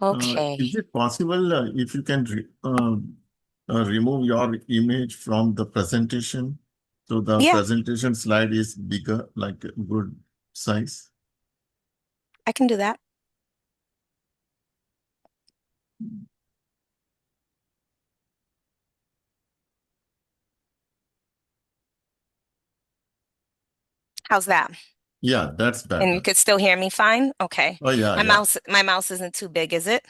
Is Okay. it possible if you can remove your image from the presentation? So the Yeah, presentation slide is bigger, like a good size. I can do that. How's that? Yeah, that's And you better. could still hear me fine? Okay. Oh yeah, My yeah. mouse isn't too big, is it?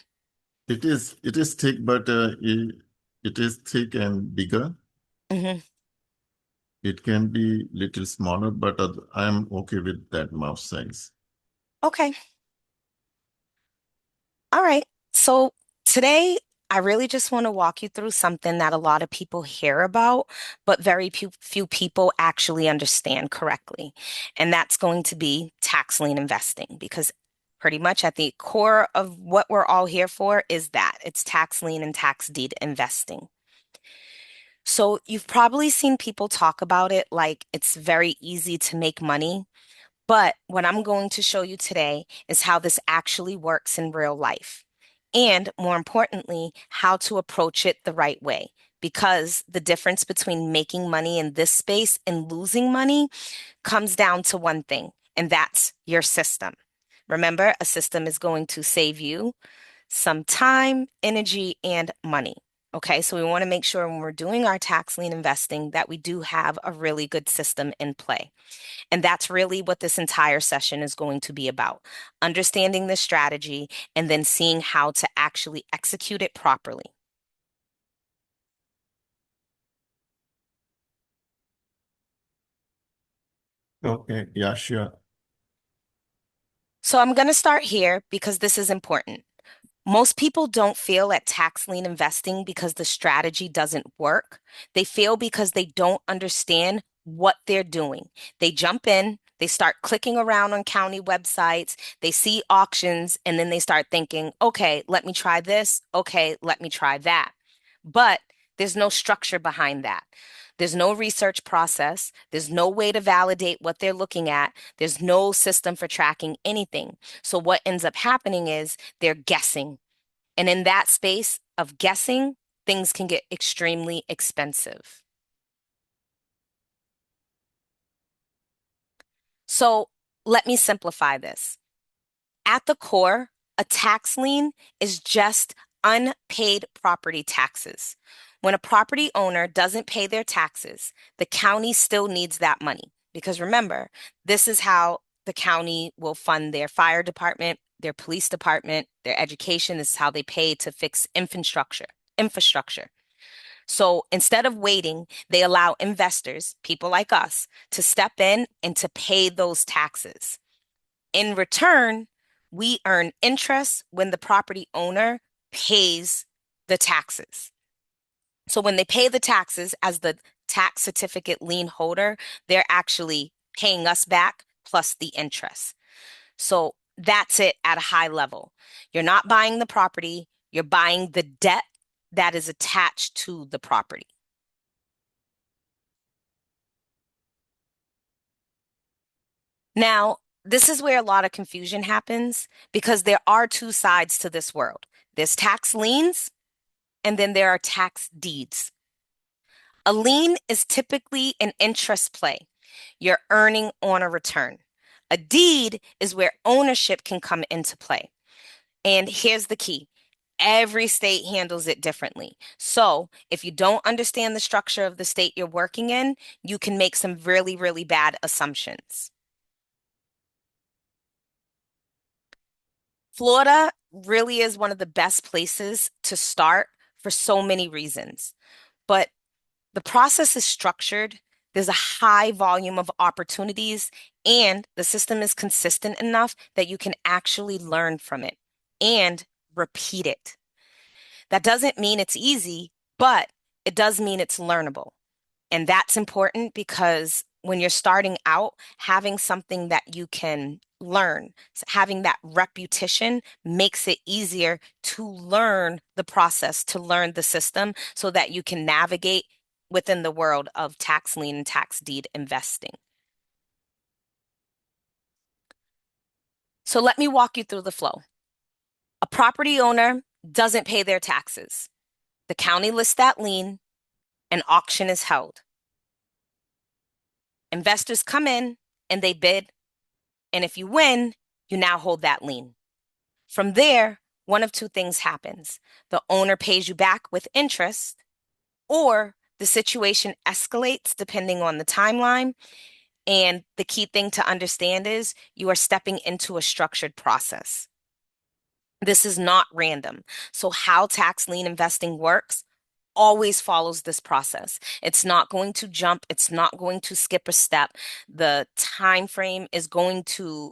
It is thick, but it is thick and bigger. Hmm. It can be little smaller, but I am okay with that mouse size. Okay. All right. So today, I really just want to walk you through something that a lot of people hear about, but very few people actually understand correctly. And that's going to be tax lien investing, because pretty much at the core of what we're all here for is that it's tax lien and tax deed investing. So you've probably seen people talk about it like it's very easy to make money. But what I'm going to show you today is how this actually works in real life. And more importantly, how to approach it the right way. Because the difference between making money in this space and losing money comes down to one thing, and that's your system. Remember, a system is going to save you some time, energy, and money. Okay, so we want to make sure when we're doing our tax lien investing that we do have a really good system in play. And that's really what this entire session is going to be about, understanding the strategy and then seeing how to actually execute it properly. Okay, yeah, sure. So I'm going to start here because this is important. Most people don't fail at tax lien investing because the strategy doesn't work. They fail because they don't understand what they're doing. They jump in, they start clicking around on county websites, they see auctions, and then they start thinking, okay, let me try this. Okay, let me try that. But there's no structure behind that. There's no research process. There's no way to validate what they're looking at. There's no system for tracking anything. So, what ends up happening is they're guessing. And in that space of guessing, things can get extremely expensive. So, let me simplify this. At the core, a tax lien is just unpaid property taxes. When a property owner doesn't pay their taxes, the county still needs that money. Because remember, this is how the county will fund their fire department, their police department, their education. This is how they pay to fix infrastructure. So instead of waiting, they allow investors, people like us, to step in and to pay those taxes. In return, we earn interest when the property owner pays the taxes. So when they pay the taxes as the tax certificate lien holder, they're actually paying us back plus the interest. So that's it at a high level. You're not buying the property, you're buying the debt that is attached to the property. Now, this is where a lot of confusion happens because there are two sides to this world. There's tax liens and then there are tax deeds. A lien is typically an interest play. You're earning on a return. A deed is where ownership can come into play. And here's the key. Every state handles it differently. So, if you don't understand the structure of the state you're working in, you can make some really, really bad assumptions. Florida really is one of the best places to start for so many reasons. But the process is structured, there's a high volume of opportunities, and the system is consistent enough that you can actually learn from it and repeat it. That doesn't mean it's easy, but it does mean it's learnable. And that's important because when you're starting out, having something that you can learn, having that repetition makes it easier to learn the process, to learn the system so that you can navigate within the world of tax lien and tax deed investing. So let me walk you through the flow. property owner doesn't pay their taxes. The county lists that lien, an auction is held. Investors come in and they bid, and if you win, you now hold that lien. From there, one of two things happens. The owner pays you back with interest, or the situation escalates depending on the timeline. And the key thing to understand is you are stepping into a structured process. This is not random. So, how tax lien investing works always follows this process. It's not going to jump, it's not going to skip a step. The time frame is going to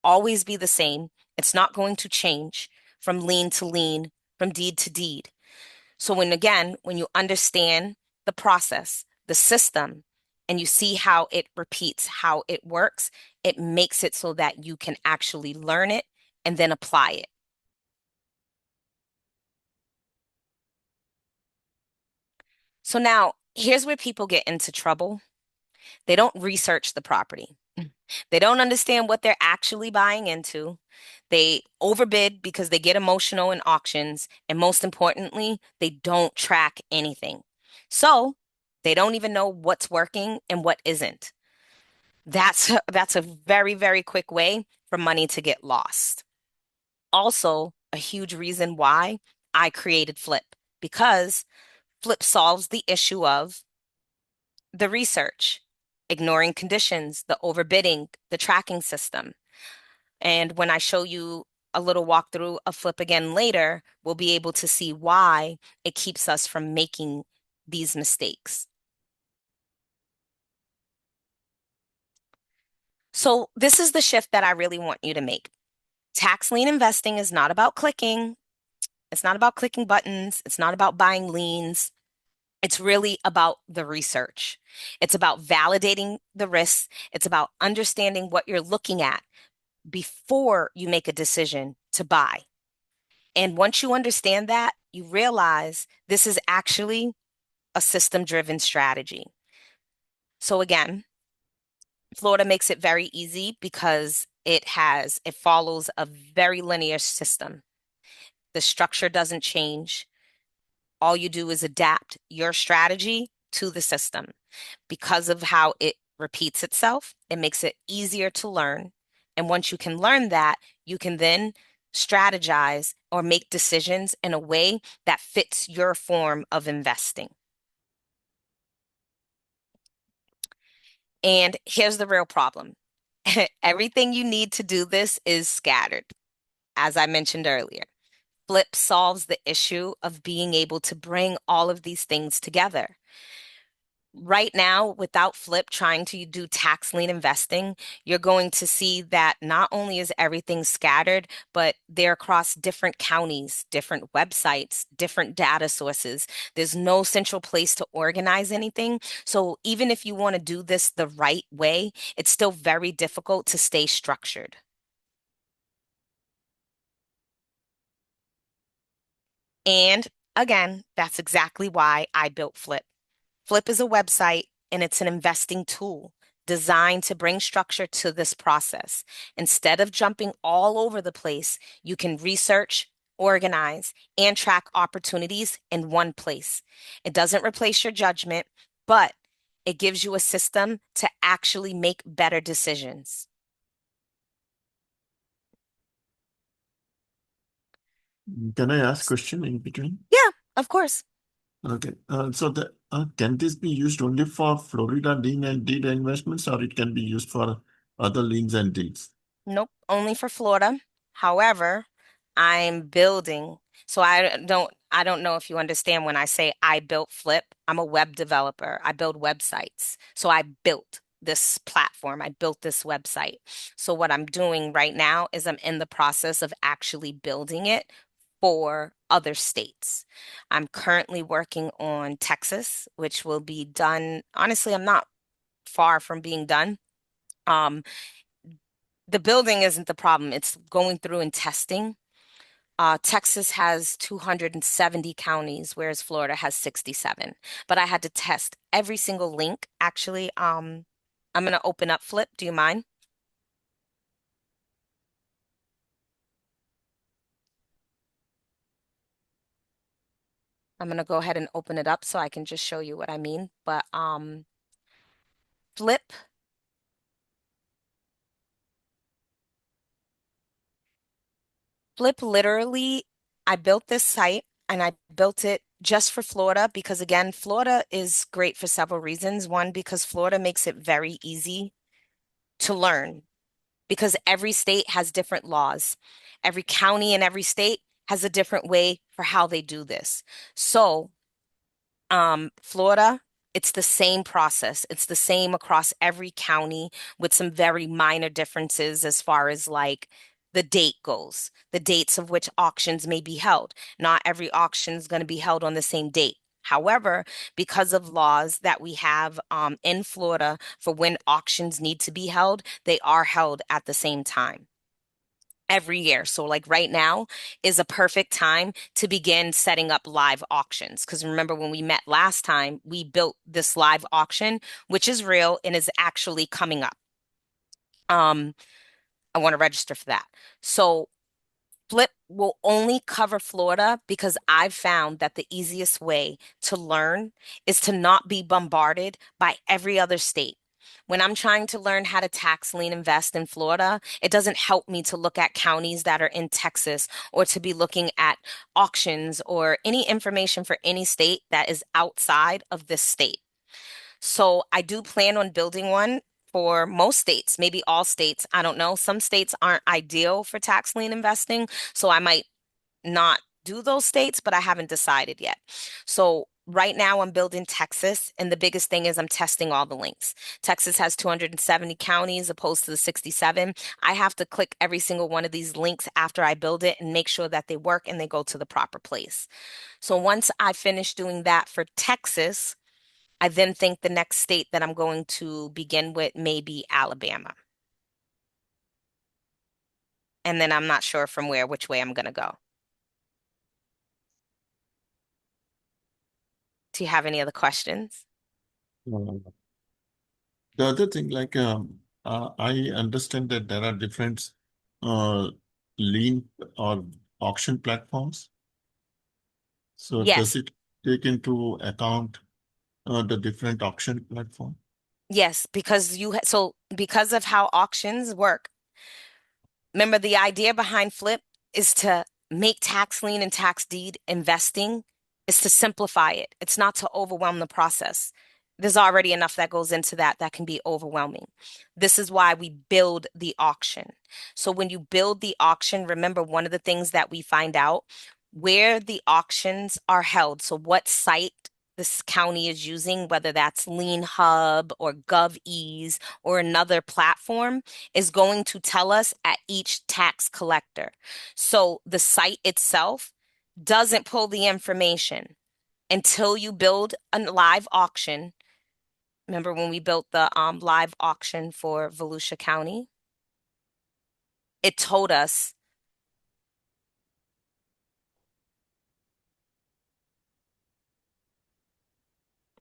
always be the same. It's not going to change from lien to lien, from deed to deed. So when you understand the process, the system, and you see how it repeats, how it works, it makes it so that you can actually learn it and then apply it. So now here's where people get into trouble. They don't research the property. They don't understand what they're actually buying into. They overbid because they get emotional in auctions. And most importantly, they don't track anything. So they don't even know what's working and what isn't. That's a very, very quick way for money to get lost. Also, a huge reason why I created Flip, because Flip solves the issue of the research, ignoring conditions, the overbidding, the tracking system. And when I show you a little walkthrough of Flip again later, we'll be able to see why it keeps us from making these mistakes. So this is the shift that I really want you to make. Tax lien investing is not about clicking. It's not about clicking buttons. It's not about buying liens. It's really about the research. It's about validating the risks. It's about understanding what you're looking at before you make a decision to buy. And once you understand that, you realize this is actually a system-driven strategy. So again, Florida makes it very easy because it follows a very linear system. The structure doesn't change. All you do is adapt your strategy to the system. Because of how it repeats itself, it makes it easier to learn. And once you can learn that, you can then strategize or make decisions in a way that fits your form of investing. And here's the real problem. Everything you need to do this is scattered, as I mentioned earlier. Flip solves the issue of being able to bring all of these things together. Right now, without Flip trying to do tax lien investing, you're going to see that not only is everything scattered, but they're across different counties, different websites, different data sources. There's no central place to organize anything. So even if you want to do this the right way, it's still very difficult to stay structured. And again, that's exactly why I built Flip. Flip is a website and it's an investing tool designed to bring structure to this process. Instead of jumping all over the place, you can research, organize, and track opportunities in one place. It doesn't replace your judgment, but it gives you a system to actually make better decisions. Can I ask question in between? Yeah, of course. Okay, so can this be used only for Florida lien and deed investments, or it can be used for other liens and deeds? Nope, only for Florida. However, I'm building. So I don't know if you understand when I say I built Flip. I'm a web developer. I build websites. So I built this platform. I built this website. So what I'm doing right now is I'm in the process of actually building it for other states. I'm currently working on Texas, which will be done. Honestly, I'm not far from being done. Um, the building isn't the problem. It's going through and testing. Texas has 270 counties, whereas Florida has 67. But I had to test every single link. Actually, I'm going to open up Flip. Do you mind? I'm going to go ahead and open it up so I can just show you what I mean. But flip, flip literally, I built this site and I built it just for Florida because again, Florida is great for several reasons. One, because Florida makes it very easy to learn because every state has different laws. Every county in every state has a different way for how they do this. So Florida, it's the same process. It's the same across every county with some very minor differences as far as like the date goes, the dates of which auctions may be held. Not every auction is going to be held on the same date. However, because of laws that we have in Florida for when auctions need to be held, they are held at the same time every year. So, like right now is a perfect time to begin setting up live auctions. Because remember, when we met last time, we built this live auction, which is real and is actually coming up. Um, I want to register for that. So, Flip will only cover Florida because I've found that the easiest way to learn is to not be bombarded by every other state. When I'm trying to learn how to tax lien invest in Florida, it doesn't help me to look at counties that are in Texas or to be looking at auctions or any information for any state that is outside of this state. So I do plan on building one for most states, maybe all states. I don't know. Some states aren't ideal for tax lien investing, so I might not do those states, but I haven't decided yet. So right now I'm building Texas, and the biggest thing is I'm testing all the links. Texas has 270 counties opposed to the 67. I have to click every single one of these links after I build it and make sure that they work and they go to the proper place. So once I finish doing that for Texas, I then think the next state that I'm going to begin with may be Alabama. And then I'm not sure from where, which way I'm going to go. Do you have any other questions? Uh, the other thing, I understand that there are different uh, lien or auction platforms. So does Yes. it take into account the different auction platform? Yes, because so because of how auctions work, remember, the idea behind Flip is to make tax lien and tax deed investing is to simplify it. It's not to overwhelm the process. There's already enough that goes into that that can be overwhelming. This is why we build the auction. So when you build the auction, remember one of the things that we find out where the auctions are held. So what site this county is using, whether that's Lien Hub or GovEase or another platform is going to tell us at each tax collector. So the site itself doesn't pull the information until you build a live auction. Remember when we built the live auction for Volusia County? It told us,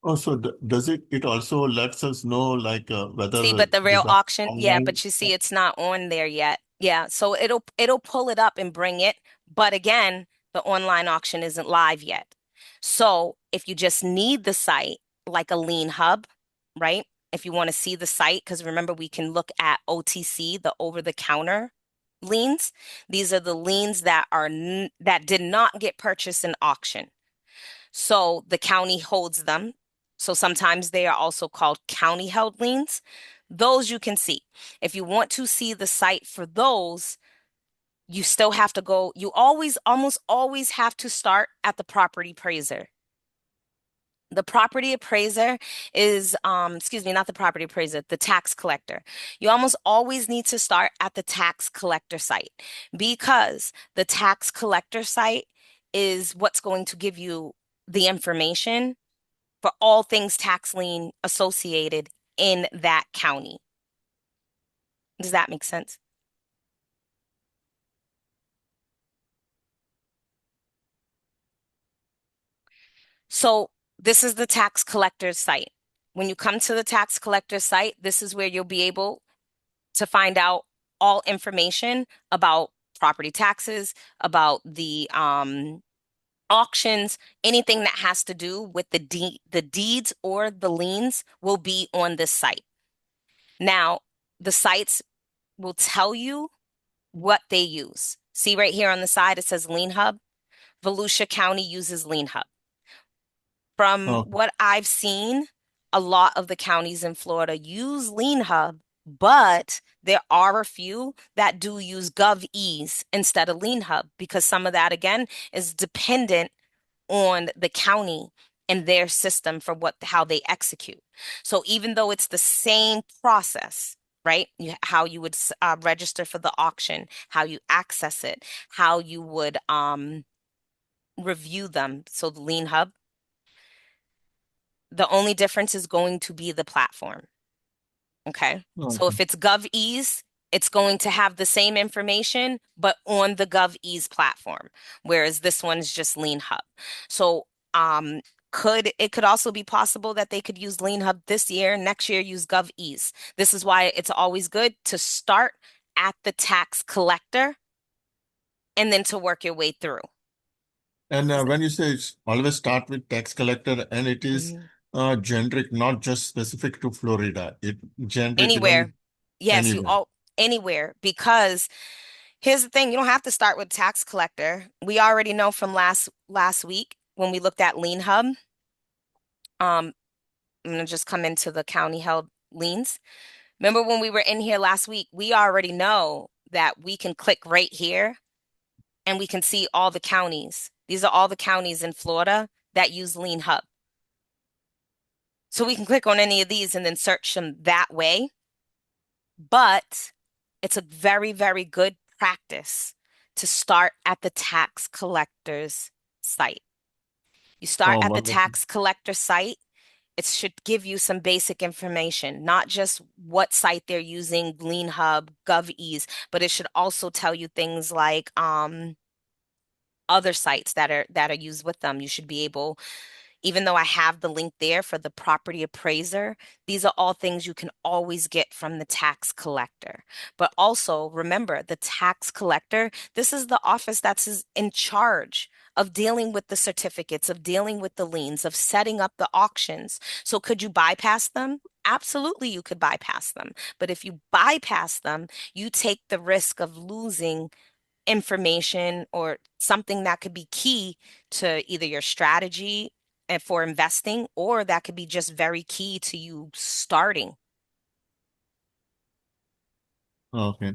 Also, does it also lets us know see, whether but the real these are auction, yeah, online? but you see it's not on there yet. Yeah, so it'll pull it up and bring it, but again, the online auction isn't live yet. So if you just need the site, like a Lien Hub, right? If you want to see the site, because remember we can look at OTC, the over-the-counter liens. These are the liens that that did not get purchased in auction. So the county holds them. So sometimes they are also called county held liens. Those you can see. If you want to see the site for those, you still have to go, you almost always have to start at the property appraiser. The property appraiser is, excuse me, not the property appraiser, the tax collector. You almost always need to start at the tax collector site because the tax collector site is what's going to give you the information for all things tax lien associated in that county. Does that make sense? So this is the tax collector's site. When you come to the tax collector's site, this is where you'll be able to find out all information about property taxes, about the Auctions, anything that has to do with the deeds or the liens will be on this site. Now, the sites will tell you what they use. See right here on the side, it says Lien Hub. Volusia County uses Lien Hub. From Okay. what I've seen, a lot of the counties in Florida use Lien Hub, but there are a few that do use GovEase instead of Lien Hub because some of that, again, is dependent on the county and their system for how they execute. So even though it's the same process, right? How you would register for the auction, how you access it, how you would review them. So the Lien Hub, the only difference is going to be the platform. Okay. So Okay. if it's GovEase, it's going to have the same information, but on the GovEase platform, whereas this one's just Lien Hub. So could also be possible that they could use Lien Hub this year, next year use GovEase. This is why it's always good to start at the tax collector and then to work your way through. And when you say it's always start with tax collector and it is Mhm. generic, not just specific to Florida, it generic even Anywhere. Yes, you anywhere. all anywhere because here's the thing, you don't have to start with tax collector. We already know from last week when we looked at Lien Hub. I'm gonna just come into the county held liens. Remember when we were in here last week, we already know that we can click right here and we can see all the counties. These are all the counties in Florida that use Lien Hub. So we can click on any of these and then search them that way. But it's a very, very good practice to start at the tax collector's site. You start Oh, at the wonderful. tax collector site. It should give you some basic information, not just what site they're using, Lien Hub, GovEase, but it should also tell you things like other sites that are used with them. You should be able, even though I have the link there for the property appraiser, these are all things you can always get from the tax collector. But also remember, the tax collector, this is the office that's in charge of dealing with the certificates, of dealing with the liens, of setting up the auctions. So could you bypass them? Absolutely, you could bypass them. But if you bypass them, you take the risk of losing information or something that could be key to either your strategy and for investing, or that could be just very key to you starting. Okay.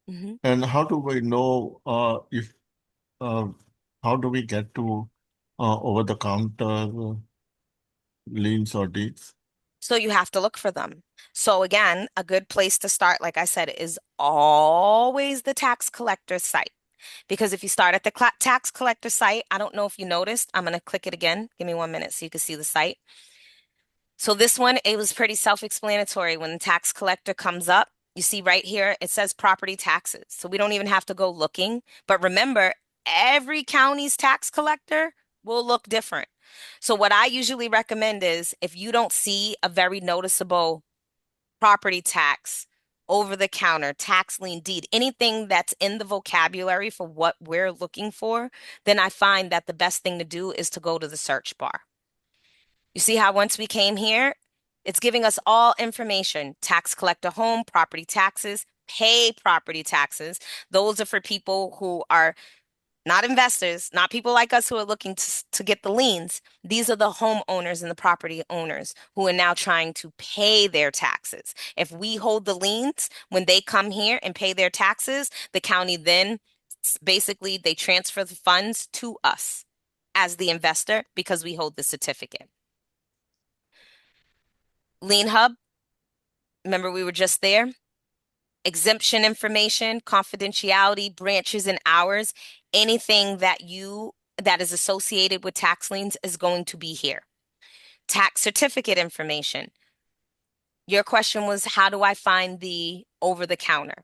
Mhm. And how do we know if uh, how do we get to over the counter liens or deeds? So you have to look for them. So again, a good place to start, like I said, is always the tax collector's site. Because if you start at the tax collector site, I don't know if you noticed, I'm going to click it again. Give me 1 minute so you can see the site. So this one, it was pretty self-explanatory. When the tax collector comes up, you see right here, it says property taxes. So we don't even have to go looking. But remember, every county's tax collector will look different. So what I usually recommend is if you don't see a very noticeable property tax, over the counter, tax lien deed, anything that's in the vocabulary for what we're looking for, then I find that the best thing to do is to go to the search bar. You see how once we came here, it's giving us all information, tax collector home, property taxes, pay property taxes. Those are for people who are not investors, not people like us who are looking to get the liens. These are the homeowners and the property owners who are now trying to pay their taxes. If we hold the liens, when they come here and pay their taxes, the county then basically they transfer the funds to us as the investor because we hold the certificate. Lien Hub, remember we were just there? Exemption information, confidentiality, branches and hours, anything that is associated with tax liens is going to be here. Tax certificate information. Your question was, how do I find the over the counter?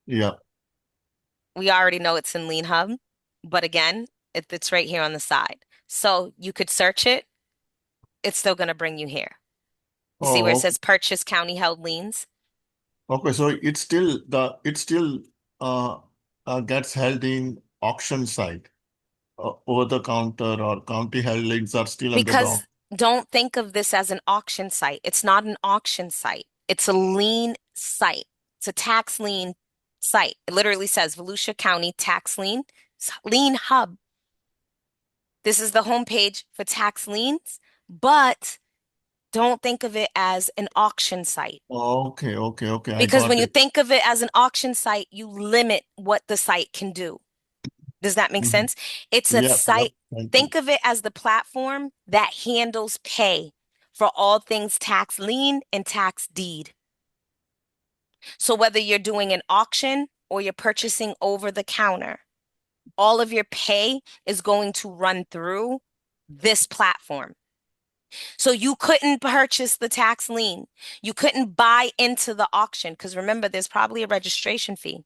Yeah. We already know it's in Lien Hub, but again, it's right here on the side. So you could search it, it's still going to bring you here. You see where it Oh, says purchase county held liens? okay. So it's still uh, gets held in auction site, over the counter or county held liens are still under the Because don't think of this as an auction site. It's not an auction site. It's a lien site. It's a tax lien site. It literally says Volusia County Tax Lien Hub. This is the homepage for tax liens, but don't think of it as an auction site. Okay, okay, okay. I Because got when you it. think of it as an auction site, you limit what the site can do. Does that make Mhm. sense? It's a Yep, yep. site. Thank you. Think of it as the platform that handles pay for all things tax lien and tax deed. So whether you're doing an auction or you're purchasing over the counter, all of your pay is going to run through this platform. So you couldn't purchase the tax lien. You couldn't buy into the auction because remember, there's probably a registration fee.